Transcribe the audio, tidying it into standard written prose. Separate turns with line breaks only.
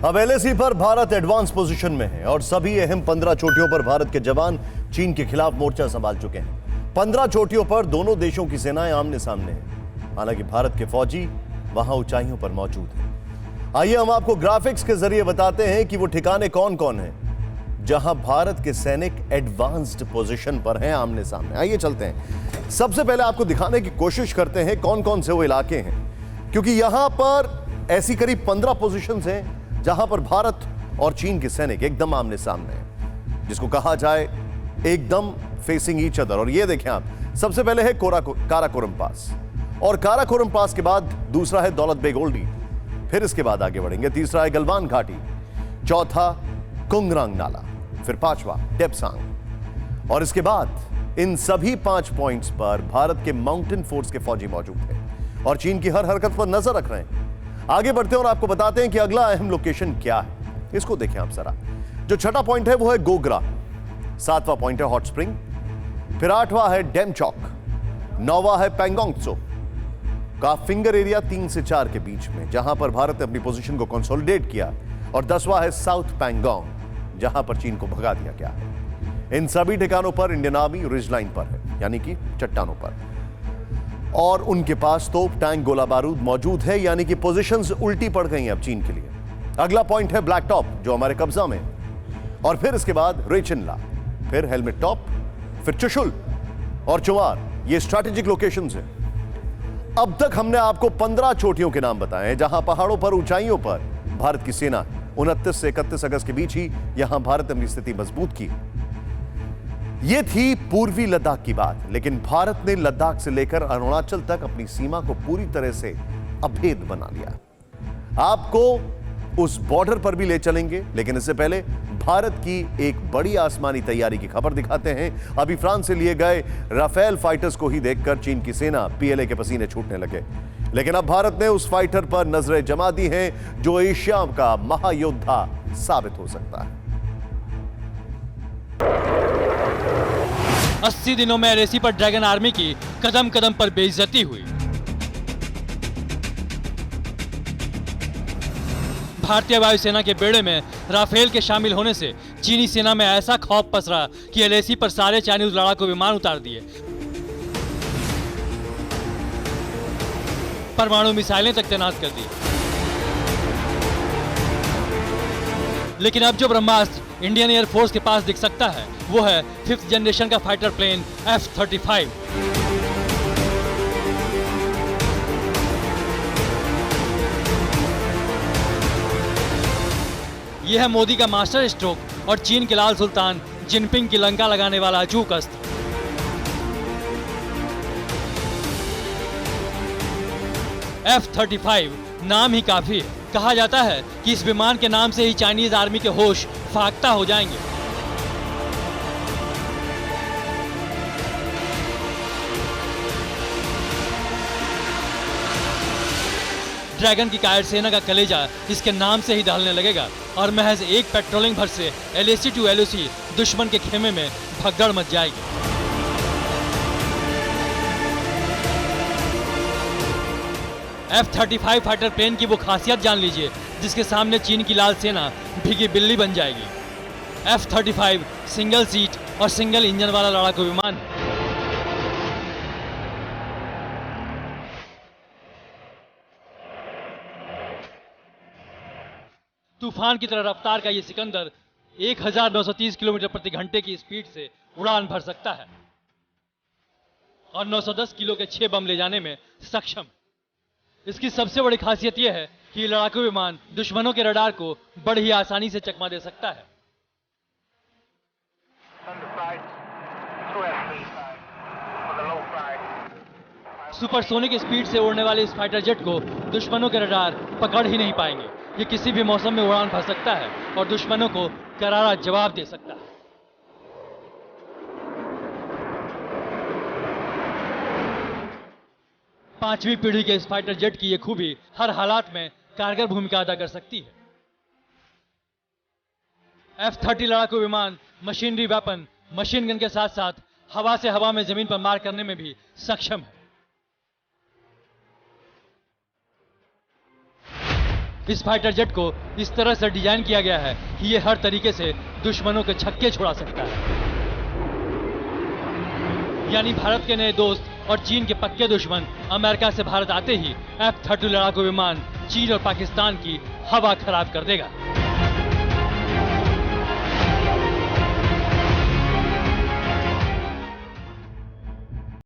अब एलएसी पर Bharat advance position में है और सभी अहम 15 चोटियों पर भारत के जवान चीन के खिलाफ मोर्चा संभाल चुके हैं। 15 चोटियों पर दोनों देशों की सेनाएं आमने सामने हैं। हालांकि भारत के फौजी वहां ऊंचाइयों पर मौजूद हैं। आइए हम आपको ग्राफिक्स के जरिए बताते हैं कि वो ठिकाने कौन कौन हैं जहां भारत के सैनिक एडवांस्ड पोजीशन पर हैं आमने सामने। आइए चलते हैं। सबसे पहले आपको दिखाने की कोशिश करते हैं कौन कौन से वो इलाके हैं, क्योंकि यहां पर ऐसी करीब 15 पोजीशंस हैं जहां पर भारत और चीन के सैनिक एकदम आमने सामने हैं, जिसको कहा जाए एकदम फेसिंग ईच अदर। और ये देखें आप, सबसे पहले है काराकोरम पास, और काराकोरम पास के बाद दूसरा है दौलत बेग ओल्डी, फिर इसके बाद आगे बढ़ेंगे तीसरा है गलवान घाटी, चौथा कुंगरांग नाला, फिर पांचवा डेप्सांग। और इसके बाद इन सभी 5 पॉइंट्स पर भारत के माउंटेन फोर्स के फौजी मौजूद हैं और चीन की हर हरकत पर नजर रख रहे हैं। आगे बढ़ते हैं और आपको बताते हैं कि अगला अहम लोकेशन क्या है। इसको देखें आप जरा। जो छठा पॉइंट है वो है गोगरा, 7वां पॉइंट है हॉट स्प्रिंग, फिर 8वां है डेमचौक, 9वां है पैंगोंग त्सो का फिंगर एरिया 3 से 4 के बीच में, जहां पर भारत ने अपनी पोजीशन को कंसोलिडेट किया, और 10वां है साउथ पैंगोंग, जहां पर चीन को भगा दिया गया है। इन सभी ठिकानों पर इंडियन आर्मी रिज लाइन पर है, यानी कि चट्टानों पर, और उनके पास तोप, टैंक, गोला बारूद मौजूद है, यानी कि पोजीशंस उल्टी पड़ गई हैं अब चीन के लिए। अगला पॉइंट है ब्लैक टॉप, जो हमारे कब्जा में, और फिर इसके बाद रेचिनला, फिर हेलमेट टॉप, फिर चुशुल और चुवार। ये स्ट्रैटेजिक लोकेशंस हैं। अब तक हमने आपको 15 चोटियों के नाम बताए हैं जहां पहाड़ों पर, ऊंचाइयों पर भारत की सेना 29 से 31 अगस्त के बीच ही यहां भारत ने अपनी स्थिति मजबूत की। यह थी पूर्वी लद्दाख की बात, लेकिन भारत ने लद्दाख से लेकर अरुणाचल तक अपनी सीमा को पूरी तरह से अभेद बना लिया। आपको उस बॉर्डर पर भी ले चलेंगे, लेकिन इससे पहले भारत की एक बड़ी आसमानी तैयारी की खबर दिखाते हैं। अभी फ्रांस से लिए गए राफेल फाइटर्स को ही देखकर चीन की सेना पीएलए के पसीने छूटने लगे, लेकिन अब भारत ने उस फाइटर पर नजरें जमा दी हैं जो एशिया का महायोद्धा साबित हो सकता है।
80 दिनों में एलएसी पर ड्रैगन आर्मी की कदम कदम पर बेइज्जती हुई। भारतीय वायुसेना के बेड़े में राफेल के शामिल होने से चीनी सेना में ऐसा खौफ पसरा कि एलएसी पर सारे चाइनीज लड़ाकू विमान उतार दिए, परमाणु मिसाइलें तक तैनात कर दी। लेकिन अब जो ब्रह्मास्त्र इंडियन एयरफोर्स के पास दिख सकता है वो है 5th जनरेशन का फाइटर प्लेन F-35। यह है मोदी का मास्टर स्ट्रोक और चीन के लाल सुल्तान जिनपिंग की लंका लगाने वाला अचूक अस्त्र। F-35 नाम ही काफी है। कहा जाता है कि इस विमान के नाम से ही चाइनीज आर्मी के होश फाख्ता हो जाएंगे। ड्रैगन की कायर सेना का कलेजा इसके नाम से ही दहलने लगेगा और महज एक पेट्रोलिंग भर से एलएसी टू एलओसी दुश्मन के खेमे में भगदड़ मच जाएगी। F-35 फाइटर प्लेन की वो खासियत जान लीजिए जिसके सामने चीन की लाल सेना भीगी बिल्ली बन जाएगी। F-35 सिंगल सीट और सिंगल इंजन वाला लड़ाकू विमान है। तूफान की तरह रफ्तार का ये सिकंदर 1930 किलोमीटर प्रति घंटे की स्पीड से उड़ान भर सकता है और 910 किलो के 6 बम ले जाने में सक्षम। इसकी सबसे बड़ी खासियत यह है कि लड़ाकू विमान दुश्मनों के रडार को बड़ी आसानी से चकमा दे सकता है। सुपरसोनिक स्पीड से उड़ने वाले इस फाइटर जेट को दुश्मनों के रडार पकड़ ही नहीं पाएंगे। ये किसी भी मौसम में उड़ान भर सकता है और दुश्मनों को करारा जवाब दे सकता है। पांचवी पीढ़ी के इस फाइटर जेट की यह खूबी हर हालात में कारगर भूमिका अदा कर सकती है। F-30 लड़ाकू विमान मशीनरी वेपन, मशीन गन के साथ साथ हवा से हवा में जमीन पर मार करने में भी सक्षम है। इस फाइटर जेट को इस तरह से डिजाइन किया गया है कि ये हर तरीके से दुश्मनों के छक्के छुड़ा सकता है। यानी भारत के नए दोस्त और चीन के पक्के दुश्मन अमेरिका से भारत आते ही F-32 लड़ाकू विमान चीन और पाकिस्तान की हवा खराब कर देगा।